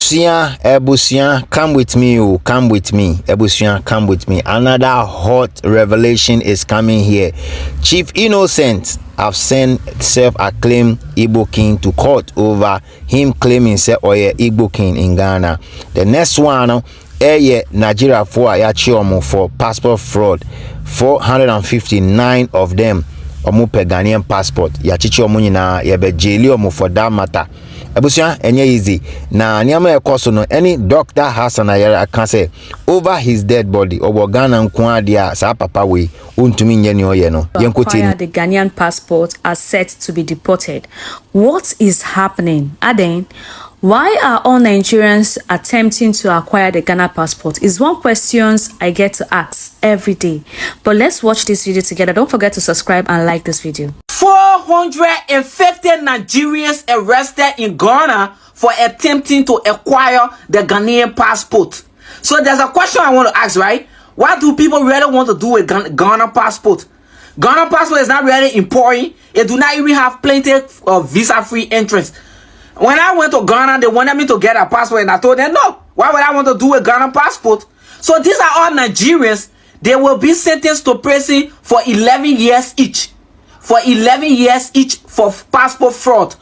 Ebusia, come with me, oh, come with me. Ebusia, come with me. Another hot revelation is coming here. Chief Innocent have sent self-acclaimed Ibokin to court over him claiming say oye Ibokin in Ghana. The next one, Nigeria for passport fraud. 459 of them omo pe Ghanaian passport. Yachichi omo nyina yebe jaili omo for that matter. Ebusia enye easy na niama ekoso no any doctor has an ayara can say over his dead body obo Ghana nko dia sa papa we untumi nye ni oye no yenkoti. The Ghanaian passport are set to be deported. What is happening? Aden, why are all Nigerians attempting to acquire the Ghana passport is one question I get to ask every day. But let's watch this video together. Don't forget to subscribe and like this video. 450 Nigerians arrested in Ghana for attempting to acquire the Ghanaian passport. So there's a question I want to ask, right? Why do people really want to do a Ghana passport? Ghana passport is not really important. It do not even have plenty of visa-free entrance. When I went to Ghana, they wanted me to get a passport, and I told them, no, why would I want to do a Ghana passport? So these are all Nigerians. They will be sentenced to prison for 11 years each. For 11 years each for passport fraud.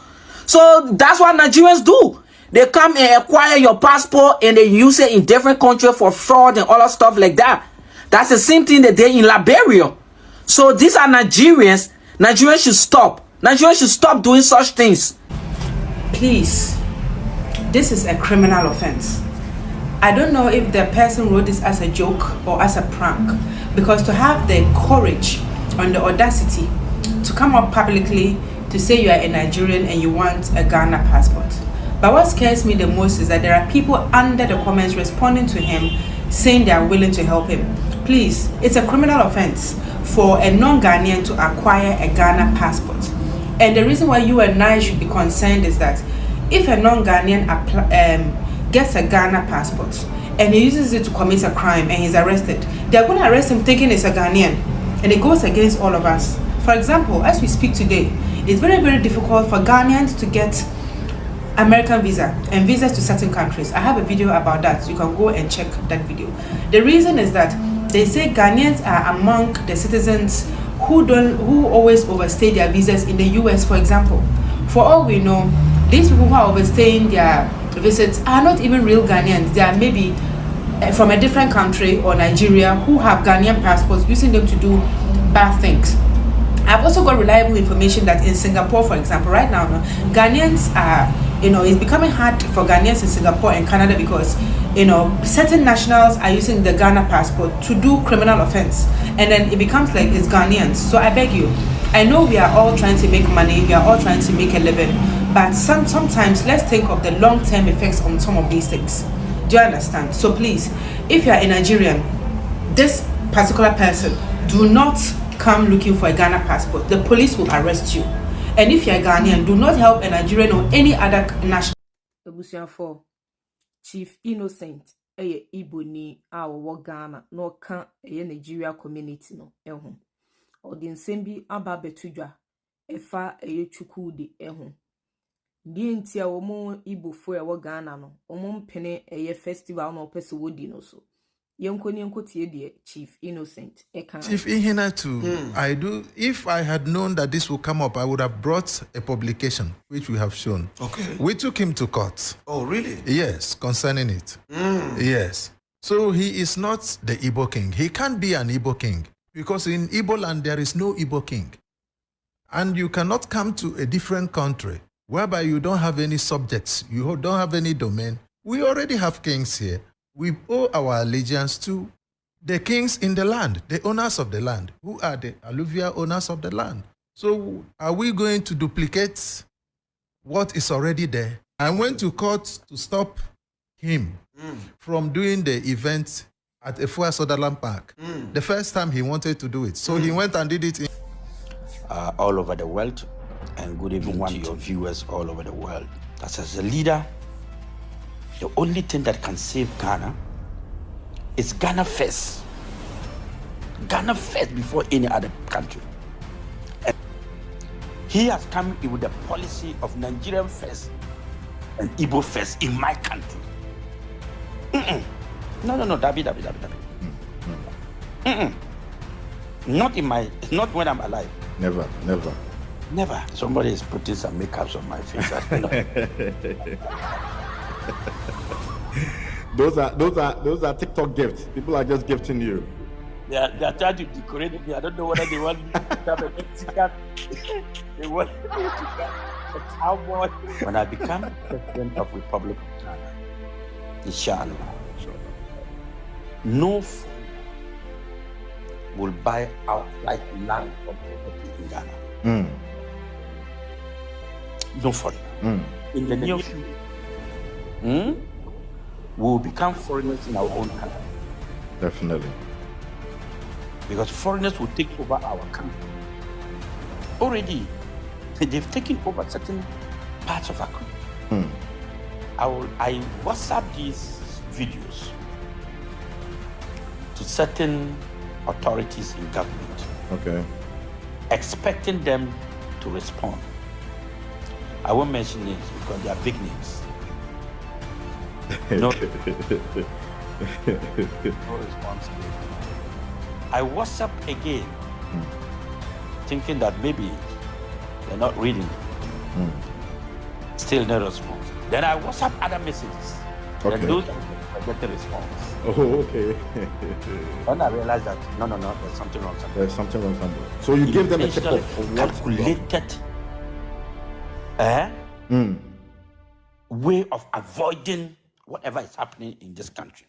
So that's what Nigerians do. They come and acquire your passport and they use it in different countries for fraud and all that stuff like that. That's the same thing they did in Liberia. So these are Nigerians. Nigerians should stop. Nigerians should stop doing such things. Please, this is a criminal offense. I don't know if the person wrote this as a joke or as a prank, because to have the courage and the audacity to come up publicly to say you are a Nigerian and you want a Ghana passport. But what scares me the most is that there are people under the comments responding to him saying they are willing to help him. Please, it's a criminal offense for a non-Ghanaian to acquire a Ghana passport. And the reason why you and I should be concerned is that if a non-Ghanaian gets a Ghana passport and he uses it to commit a crime and he's arrested, they're going to arrest him thinking it's a Ghanaian. And it goes against all of us. For example, as we speak today, it's very, very difficult for Ghanaians to get American visa and visas to certain countries. I have a video about that, so you can go and check that video. The reason is that they say Ghanaians are among the citizens who always overstay their visas in the US, for example. For all we know, these people who are overstaying their visits are not even real Ghanaians. They are maybe from a different country or Nigeria who have Ghanaian passports, using them to do bad things. I've also got reliable information that in Singapore, for example, right now, Ghanaians are, it's becoming hard for Ghanaians in Singapore and Canada because, certain nationals are using the Ghana passport to do criminal offense. And then it becomes like it's Ghanaians. So I beg you, I know we are all trying to make money, we are all trying to make a living, but sometimes let's think of the long-term effects on some of these things. Do you understand? So please, if you are a Nigerian, this particular person, do not come looking for a Ghana passport. The police will arrest you. And if you're a Ghanaian, do not help a Nigerian or any other national. For Chief Innocent, Igbo ni our Ghana, no can a Nigeria community no or the Nsembi aba betudwa efa chukwudi Dientia omo Igbo fo e Ghana no omo mpene festival no pese wodi no so. Chief Innocent. Chief Ihinatu, if I had known that this would come up, I would have brought a publication, which we have shown. Okay. We took him to court. Oh, really? Yes, concerning it. Yes. So he is not the Igbo king. He can't be an Igbo king because in Igbo land there is no Igbo king. And you cannot come to a different country whereby you don't have any subjects, you don't have any domain. We already have kings here. We owe our allegiance to the kings in the land, the owners of the land, who are the alluvial owners of the land. So are we going to duplicate what is already there? I went to court to stop him from doing the event at Efua Sutherland Park. The first time he wanted to do it. So he went and did it all over the world. And good evening to your viewers all over the world. As a leader, the only thing that can save Ghana is Ghana first. Ghana first before any other country. And he has come with the policy of Nigerian first and Igbo first in my country. No, Dabi. Not when I'm alive. Never. Somebody is putting some makeups on my face. Those are TikTok gifts. People are just gifting you. They are trying to decorate me. I don't know whether they want me to become a Mexican. They want me to become a cowboy. When I become president of Republic of Ghana, inshallah, no foreigner will buy outright land or property in Ghana. No foreigner. In the near future, we will become foreigners in our own country. Definitely. Because foreigners will take over our country. Already, they've taken over certain parts of our country. I WhatsApp these videos to certain authorities in government. Okay. Expecting them to respond. I won't mention names because they are big names. No response. I WhatsApp again, thinking that maybe they're not reading. Still no response. Then I WhatsApp other messages. Okay. And those I get the response. Oh, okay. When I realized that no, there's something wrong somewhere. There's something wrong somewhere. So you give them a tip of calculated way of avoiding whatever is happening in this country.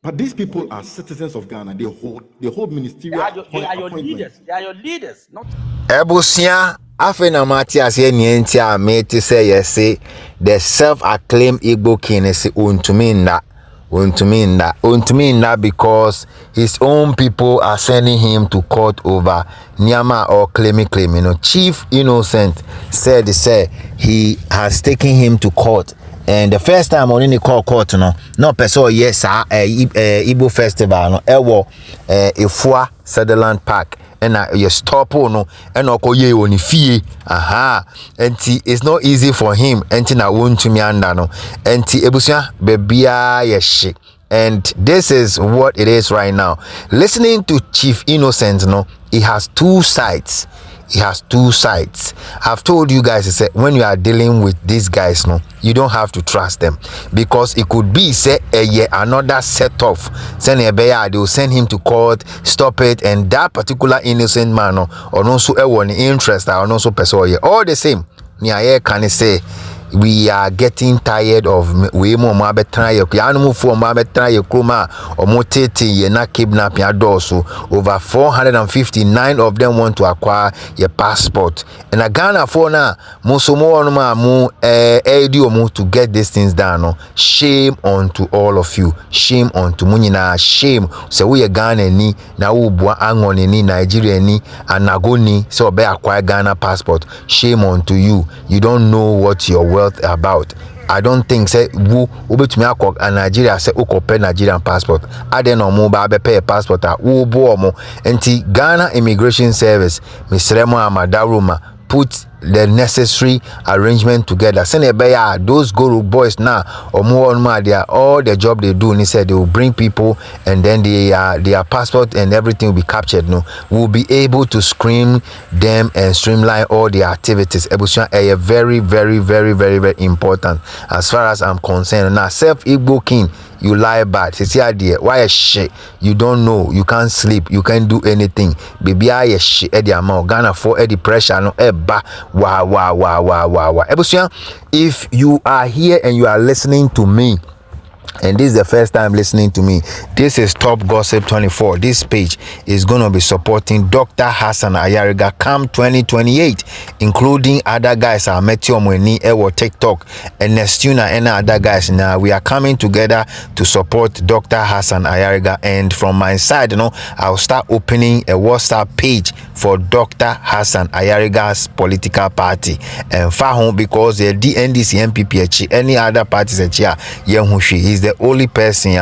But these people are citizens of Ghana. They hold ministerial. They are your leaders. They are your leaders. Not. Ebusia afena mati ase nienti a me te say yes say the self-acclaimed Ibokin is untuminda because his own people are sending him to court over Nyama or claiming. You know, Chief Innocent said he has taken him to court. And the first time on any court no person yes Igbo festival no ewo Efua Sutherland Park and you stop no and okoye oni fie enti it's not easy for him enti na wontumi anda no enti ebusia bebia ye. And this is what it is right now. Listening to Chief Innocent, he has two sides. I've told you guys, when you are dealing with these guys, you don't have to trust them because it could be another set off. They will send him to court, stop it, and that particular innocent man or no so any interest or no so person all the same. Can say we are getting tired of we mo betra ye animal for betra ye kroma or motete ye na kidnap ya doso. Over 459 of them want to acquire your passport. And a Ghana for na musomo mu ediomu to get these things done. Shame unto all of you. Shame unto munyina. Shame. So we Ghana ni na ubwa angoni ni Nigeria ni anagoni so be acquire Ghana passport. Shame unto you. You don't know what your wealth about. I don't think say wu obetumi akọ a Nigeria say okope Nigerian passport. Aden no mo ba be pay passport a wo bo omo. Enti Ghana Immigration Service Misremo Amadaruma put the necessary arrangement together. Send those Guru boys now or more on my all the job they do. And he said they will bring people and then their passport and everything will be captured. We'll be able to screen them and streamline all their activities. Ebusia very, very, very, very, very important as far as I'm concerned. Now self Ibokin, you lie bad. Say idea. Why a shit? You don't know. You can't sleep. You can't do anything. Baby, I shit. Eddie amount. Ghana for Eddie pressure. No eba. Wow. Ebusia, if you are here and you are listening to me, and this is the first time listening to me, this is Top Gossip 24. This page is going to be supporting Dr. Hassan Ayariga Camp 2028, including other guys. I met you on Ewo TikTok and Nestuna and other guys. Now we are coming together to support Dr. Hassan Ayariga. And from my side, I'll start opening a WhatsApp page for Dr. Hassan Ayariga's political party. And Fahon, because the DNDC MPP, any other parties, he's the only person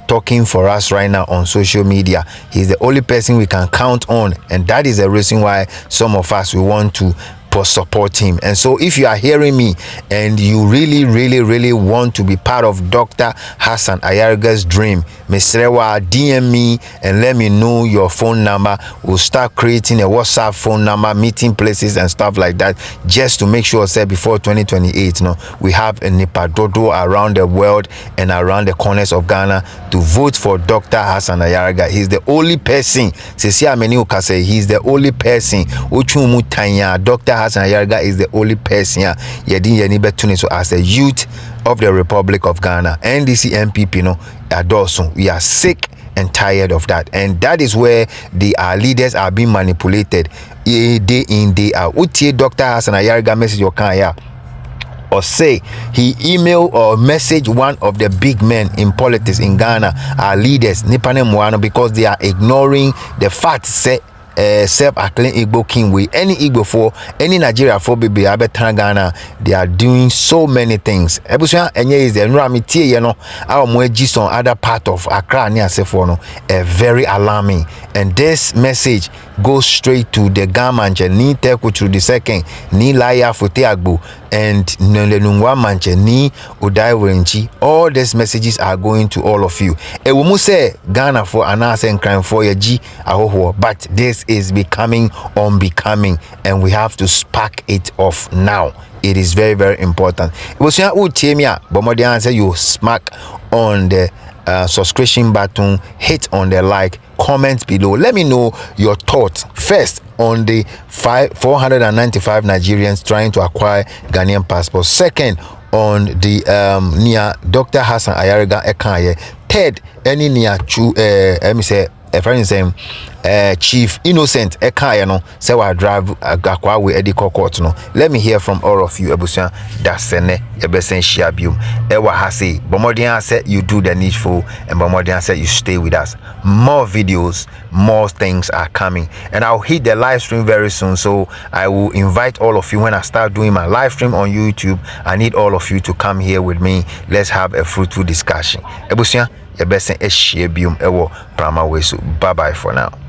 talking for us right now on social media. He's the only person we can count on, and that is the reason why some of us we want to support him. And so if you are hearing me and you really want to be part of Dr. Hassan Ayariga's dream, Mr. DM me and let me know your phone number. We'll start creating a WhatsApp phone number, meeting places and stuff like that, just to make sure say before 2028 we have a Nipa Dodo around the world and around the corners of Ghana to vote for Dr. Hassan Ayariga. He's the only person, he's the only person Dr. Hassan Ayariga is the only person so as a youth of the Republic of Ghana, NDC MPP Adosun. We are sick and tired of that, and that is where our leaders are being manipulated day in day out. Utie Dr. Hassan Ayariga message your can or say he email or message one of the big men in politics in Ghana, our leaders Nipane Mwano, because they are ignoring the fact say self-acclaimed Ibokin with any Igbo for any Nigeria for baby Abetan Ghana. They are doing so many things. Ebusia enye is the Nramiti our mweji on other part of Accra near Sefono very alarming, and this message goes straight to the Gamanche ni Tekuchu the second ni Laya Foteagbo and Nenunwa Manche ni Udai Wenchi. All these messages are going to all of you. E wumu say Ghana for anase and crime for yeji ahoho, but this is becoming unbecoming and we have to spark it off now. It is very important. It was but answer you smack on the subscription button, hit on the like, comment below. Let me know your thoughts first on the 495 Nigerians trying to acquire Ghanaian passports. Second, on the near Dr. Hassan Ayariga Ekaye. Third, any near a friend saying Chief Innocent Ekaya say wa drive akwa we edi court no. Let me hear from all of you ebusia dasene ebesen shiabium ewa hase bomodian say you do the needful and bomodian say you stay with us. More videos, more things are coming, and I'll hit the live stream very soon, so I will invite all of you when I start doing my live stream on YouTube. I need all of you to come here with me. Let's have a fruitful discussion. Ebusia ebesen eshiabium ewo prama wesu. Bye bye for now.